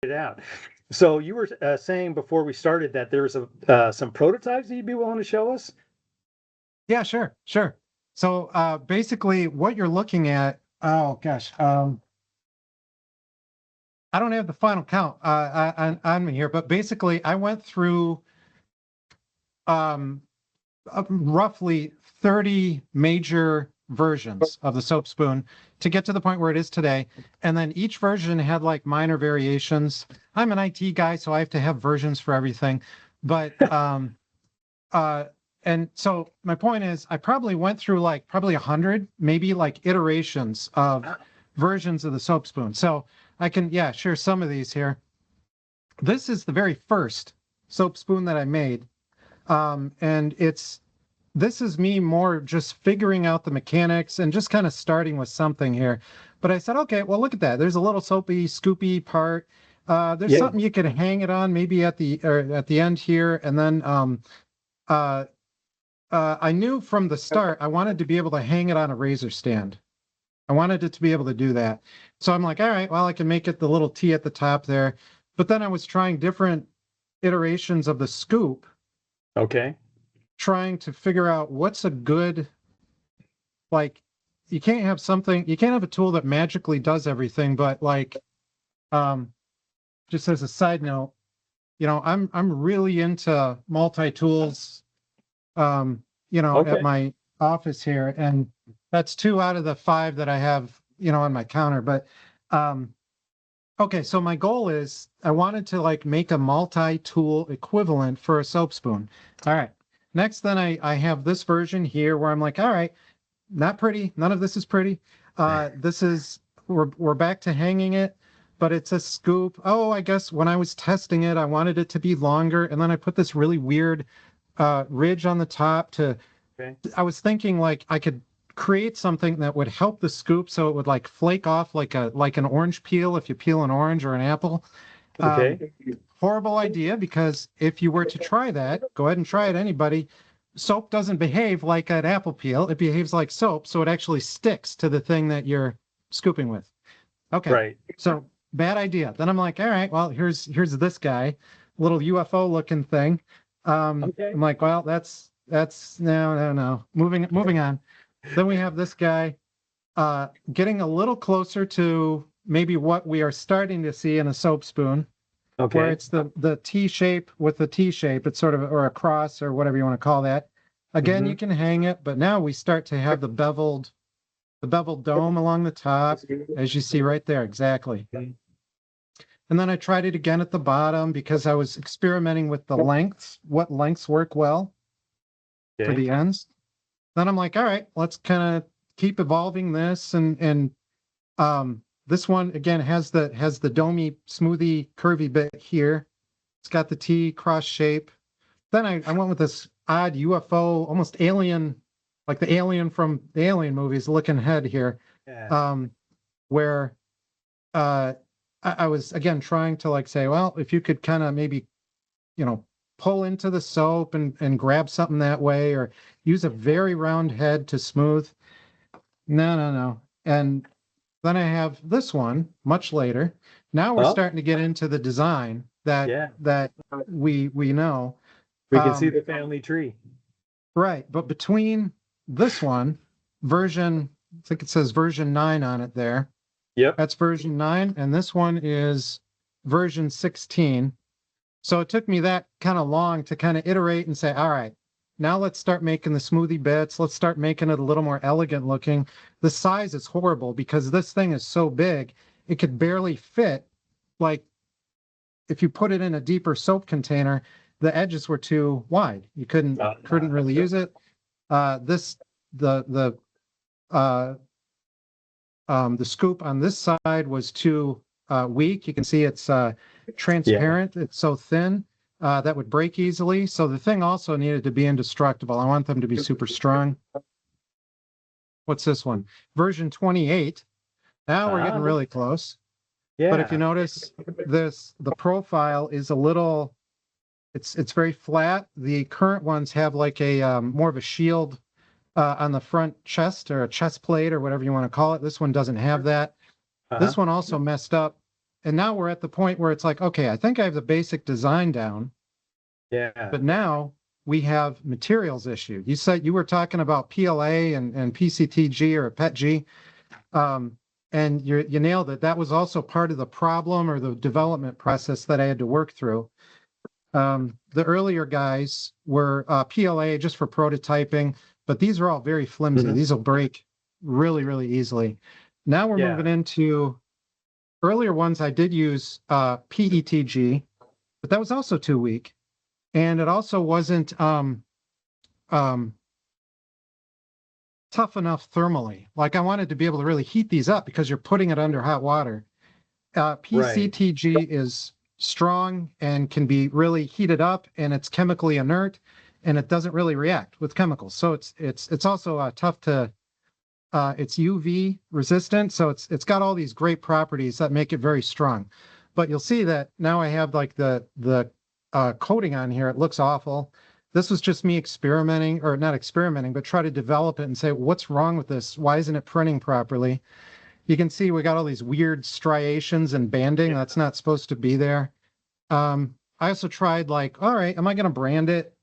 it out. So you were saying before we started that there's some prototypes that you'd be willing to show us? Yeah, sure, sure. So basically what you're looking at, oh gosh, I don't have the final count on me here, but basically I went through um, roughly 30 major versions of the soap spoon to get to the point where it is today. And then each version had like minor variations. I'm an IT guy, so I have to have versions for everything. But uh, and so my point is, I probably went through like probably 100, maybe like iterations of versions of the soap spoon. So I can, yeah, share some of these here. This is the very first soap spoon that I made. And this is me more just figuring out the mechanics and just kind of starting with something here. But I said, okay, well, look at that. There's a little soapy, scoopy part. There's Yeah. something you could hang it on maybe at the end here. And then uh, I knew from the start I wanted to be able to hang it on a razor stand. I wanted it to be able to do that. So I'm like, all right, well, I can make it the little T at the top there. But then I was trying different iterations of the scoop, Okay. trying to figure out what's a good, like, you can't have a tool that magically does everything, but like, um, just as a side note, I'm really into multi-tools, at Okay. my office here, and that's 2 out of the 5 that I have, on my counter. But um, okay, so my goal is I wanted to like make a multi-tool equivalent for a soap spoon. All right. Next, then I have this version here where I'm like, all right, not pretty. None of this is pretty. This is we're back to hanging it, but it's a scoop. Oh, I guess when I was testing it, I wanted it to be longer, and then I put this really weird ridge on the top to. Okay. I was thinking like I could create something that would help the scoop so it would like flake off like an orange peel if you peel an orange or an apple. Um, Okay. Horrible idea, because if you were to try that, go ahead and try it, anybody. Soap doesn't behave like an apple peel. It behaves like soap, so it actually sticks to the thing that you're scooping with. Okay, Right. so bad idea. Then I'm like, all right, well, here's this guy, little UFO looking thing. Okay. I'm like, well, that's no. Moving on. Then we have this guy getting a little closer to maybe what we are starting to see in a soap spoon, where Okay. it's the T shape with the T shape. It's sort of, or a cross or whatever you want to call that. Again, Hmm. you can hang it, but now we start to have the beveled dome along the top, as you see right there, exactly. And then I tried it again at the bottom because I was experimenting with the lengths, what lengths work well for Okay. the ends. Then I'm like, all right, let's kind of keep evolving this, and this one again has the domey, smoothie, curvy bit here. It's got the T cross shape. Then I went with this odd UFO, almost alien, like the alien from the Alien movies looking head here, Yeah. um, where uh, I was again trying to like say, well, if you could kind of maybe, you know, pull into the soap and grab something that way, or use a very round head to smooth. No, no, no. And then I have this one much later. Now we're Oh, starting to get into the design that yeah. we know. We can see Um, the family tree. right, but between this one, version, I think it says version 9 on it there. Yep. That's version 9, and this one is version 16. So it took me that kind of long to kind of iterate and say, all right, now let's start making the smoothie bits. Let's start making it a little more elegant looking. The size is horrible because this thing is so big, it could barely fit. Like if you put it in a deeper soap container, the edges were too wide. You couldn't really use it. This the uh, the scoop on this side was too weak. You can see it's Yeah. transparent. It's so thin that would break easily. So the thing also needed to be indestructible. I want them to be super strong. What's this one? Version 28. Now we're getting Ah, really close. But if you yeah. notice, the profile is a little, it's very flat. The current ones have like a more of a shield on the front chest, or a chest plate, or whatever you want to call it. This one doesn't have that. Uh-huh. This one also messed up And now we're at the point where it's like, okay, I think I have the basic design down, Yeah. but now we have materials issue. You said you were talking about PLA and PCTG or PETG, and you nailed it. That was also part of the problem or the development process that I had to work through. The earlier guys were PLA just for prototyping, but these are all very flimsy. Mhm. These will break really, really easily. Now we're moving Yeah. into earlier ones. I did use PETG, but that was also too weak. And it also wasn't um, tough enough thermally. Like I wanted to be able to really heat these up because you're putting it under hot water. Right. PCTG is strong and can be really heated up, and it's chemically inert, and it doesn't really react with chemicals. So it's also tough to. It's UV resistant, so it's got all these great properties that make it very strong. But you'll see that now I have like the coating on here. It looks awful. This was just me experimenting, or not experimenting, but try to develop it and say, what's wrong with this? Why isn't it printing properly? You can see we got all these weird striations and banding Yeah. that's not supposed to be there. I also tried like, all right, am I going to brand it?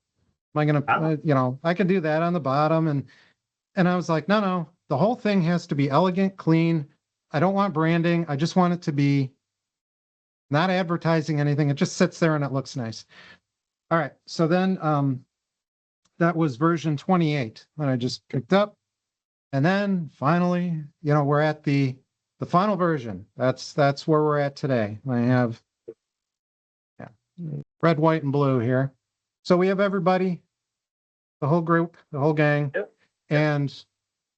Am I going to, Wow. I can do that on the bottom. And I was like, no, no, the whole thing has to be elegant, clean. I don't want branding. I just want it to be not advertising anything. It just sits there and it looks nice. All right. So then that was version 28 that I just picked up. And then finally, we're at the final version. That's where we're at today. I have yeah, red, white, and blue here. So we have everybody, the whole group, the whole gang, Yep. and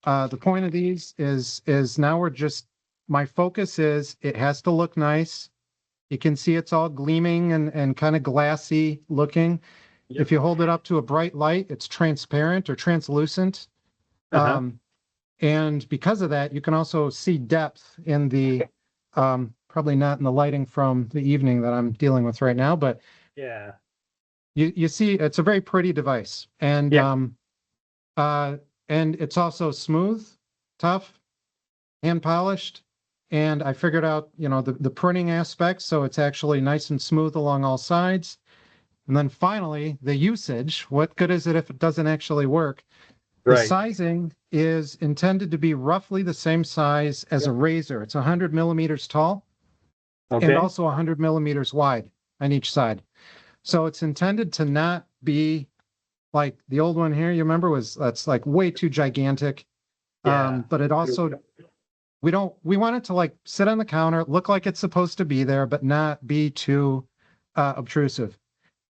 the point of these is now we're just my focus is it has to look nice. You can see it's all gleaming and kind of glassy looking. Yep. If you hold it up to a bright light, it's transparent or translucent. Uh-huh. Um, And because of that, you can also see depth in the, probably not in the lighting from the evening that I'm dealing with right now, but Yeah. you see it's a very pretty device. Yeah. And it's also smooth, tough, hand polished. And I figured out, the printing aspects, so it's actually nice and smooth along all sides. And then finally, the usage. What good is it if it doesn't actually work? The Right. sizing is intended to be roughly the same size as a razor. It's 100 millimeters tall and Okay. also 100 millimeters wide on each side. So it's intended to not be like the old one here. You remember that's like way too gigantic. Yeah. But it also we want it to like sit on the counter, look like it's supposed to be there, but not be too obtrusive.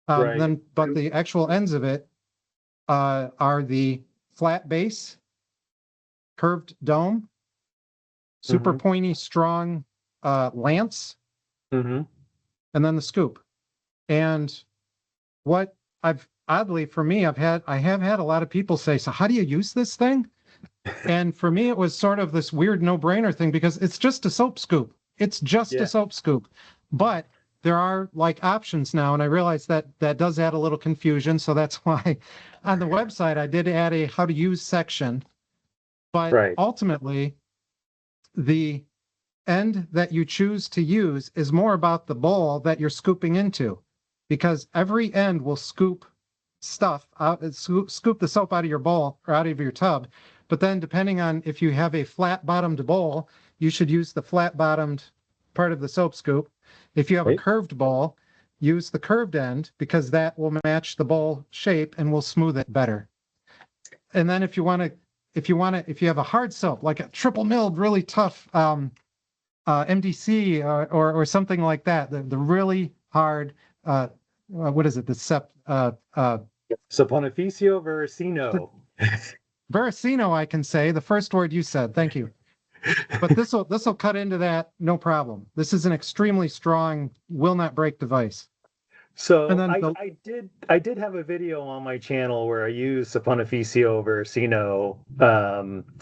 Right. But the actual ends of it are the flat base, curved dome, super Mm-hmm. pointy, strong lance, Mm-hmm. and then the scoop. And what I've oddly for me, I have had a lot of people say, so how do you use this thing? And for me, it was sort of this weird no-brainer thing because it's just a soap scoop. It's just a Yeah. soap scoop. But there are like options now, and I realize that that does add a little confusion. So that's why on the website I did add a how to use section. But Right. ultimately, the end that you choose to use is more about the bowl that you're scooping into, because every end will scoop stuff out, scoop the soap out of your bowl or out of your tub. But then, depending on if you have a flat bottomed bowl, you should use the flat bottomed part of the soap scoop. If you have a Right. curved bowl, use the curved end because that will match the bowl shape and will smooth it better. And then if you have a hard soap, like a triple milled, really tough MDC or something like that. The really hard, what is it? Saponificio Veracino. Veracino, I can say the first word you said. Thank you. But this will cut into that no problem. This is an extremely strong, will not break device. And So then I did have a video on my channel where I used Saponificio Veracino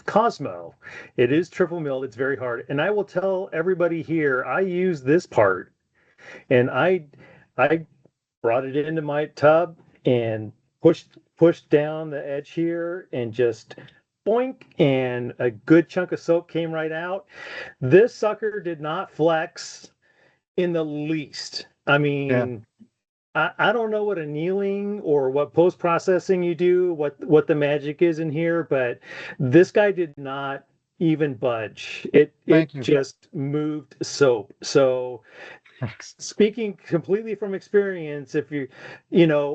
Cosmo. It is triple milled, it's very hard. And I will tell everybody here, I use this part and I brought it into my tub and pushed down the edge here and just boink, and a good chunk of soap came right out. This sucker did not flex. in the least. I Yeah. mean, I don't know what annealing or what post processing you do, what the magic is in here, but this guy did not even budge. It Thank you. just moved soap. So Thanks. speaking completely from experience, if you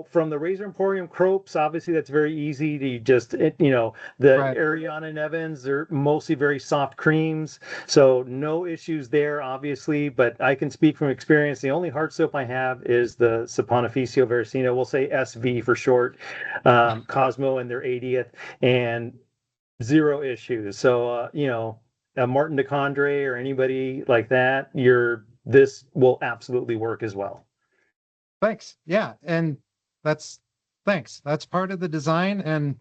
from the Razor Emporium Cropes, obviously that's very easy to just, the Right. Ariana and Evans, they're mostly very soft creams. So no issues there, obviously, but I can speak from experience. The only hard soap I have is the Saponificio Veracino, we'll say SV for short, Cosmo in their 80th, and zero issues. So, Martin DeCondre or anybody like that, this will absolutely work as well. Thanks. Yeah. And that's thanks. That's part of the design. And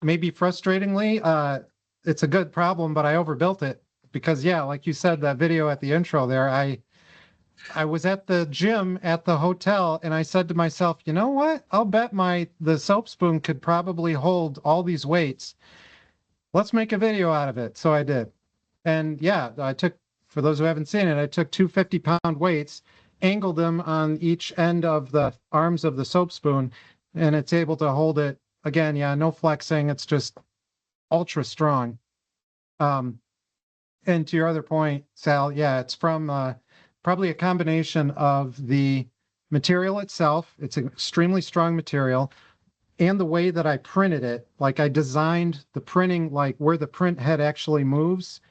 maybe frustratingly, it's a good problem, but I overbuilt it because yeah, like you said, that video at the intro there, I was at the gym at the hotel and I said to myself, you know what? I'll bet the soap spoon could probably hold all these weights. Let's make a video out of it. So I did. And yeah, for those who haven't seen it, I took two 50-pound weights, angled them on each end of the arms of the soap spoon, and it's able to hold it. Again, yeah, no flexing. It's just ultra strong. Um, and to your other point, Sal, yeah, it's from probably a combination of the material itself. It's an extremely strong material, and the way that I printed it. Like I designed the printing, like where the print head actually moves,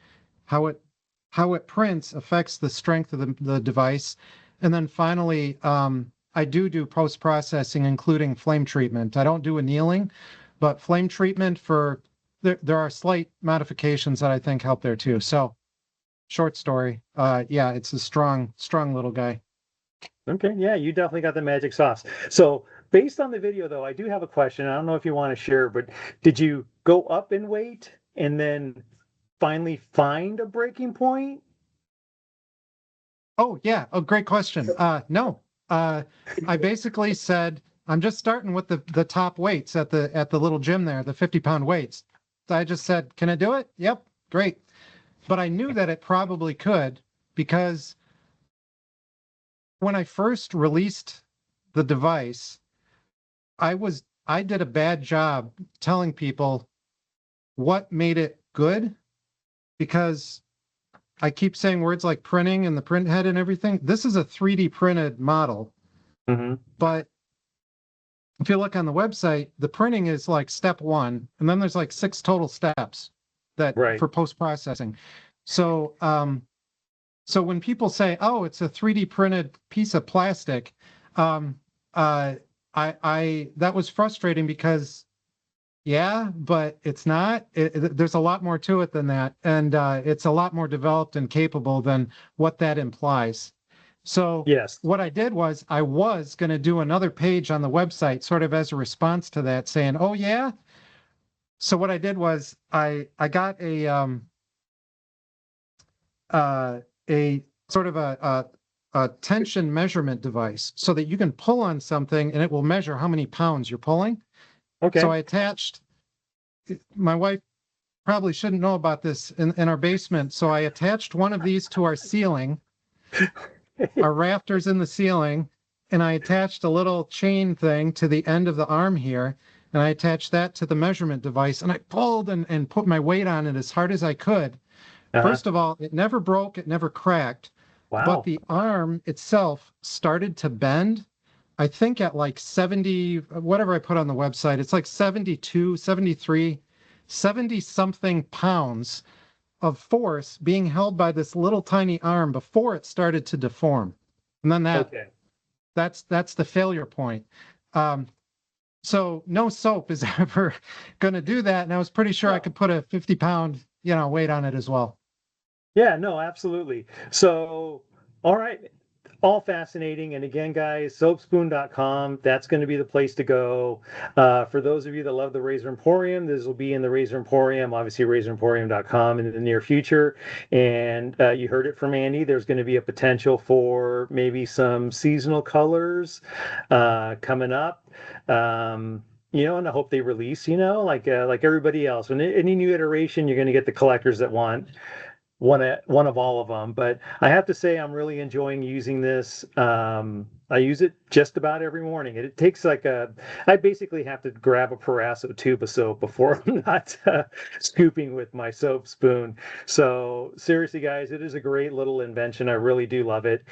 how it prints affects the strength of the device. And then finally, I do post processing, including flame treatment. I don't do annealing, but flame treatment there are slight modifications that I think help there too. So short story. Yeah, it's a strong little guy. Okay, yeah, you definitely got the magic sauce. So, based on the video, though, I do have a question. I don't know if you want to share, but did you go up in weight and then finally find a breaking point? Oh yeah. Oh, great question. No. I basically said I'm just starting with the top weights at the little gym there, the 50-pound weights. So I just said, "Can I do it?" Yep, great. But I knew that it probably could because when I first released the device, I did a bad job telling people what made it good because I keep saying words like printing and the print head and everything. This is a 3D printed model, Hmm. but if you look on the website, the printing is like step one, and then there's like 6 total steps that Right. for post processing. So, so when people say, "Oh, it's a 3D printed piece of plastic," um, uh, I that was frustrating because yeah, but it's not. There's a lot more to it than that, and it's a lot more developed and capable than what that implies. So Yes. what I did was I was going to do another page on the website, sort of as a response to that, saying, "Oh yeah." So what I did was I got uh, a sort of a tension measurement device so that you can pull on something and it will measure how many pounds you're pulling. So Okay. I attached. My wife probably shouldn't know about this in our basement. So I attached one of these to our ceiling, our rafters in the ceiling, and I attached a little chain thing to the end of the arm here. And I attached that to the measurement device and I pulled and put my weight on it as hard as I could. Uh-huh. First of all, it never broke, it never cracked, but Wow. the arm itself started to bend. I think at like 70, whatever I put on the website, it's like 72, 73, 70 something pounds of force being held by this little tiny arm before it started to deform. And then Okay. that's the failure point. Um, so no soap is ever going to do that. And I was pretty sure I No. could put a 50-pound, weight on it as well. Yeah, no, absolutely. So, all right, all fascinating. And again, guys, soapspoon.com, that's going to be the place to go. For those of you that love the Razor Emporium, this will be in the Razor Emporium, obviously razoremporium.com in the near future. And you heard it from Andy, there's going to be a potential for maybe some seasonal colors coming up. And I hope they release, like everybody else. When any new iteration, you're going to get the collectors that want one of all of them. But I have to say, I'm really enjoying using this. I use it just about every morning. It takes I basically have to grab a Parasso tube of soap before I'm not scooping with my soap spoon. So seriously, guys, it is a great little invention. I really do love it.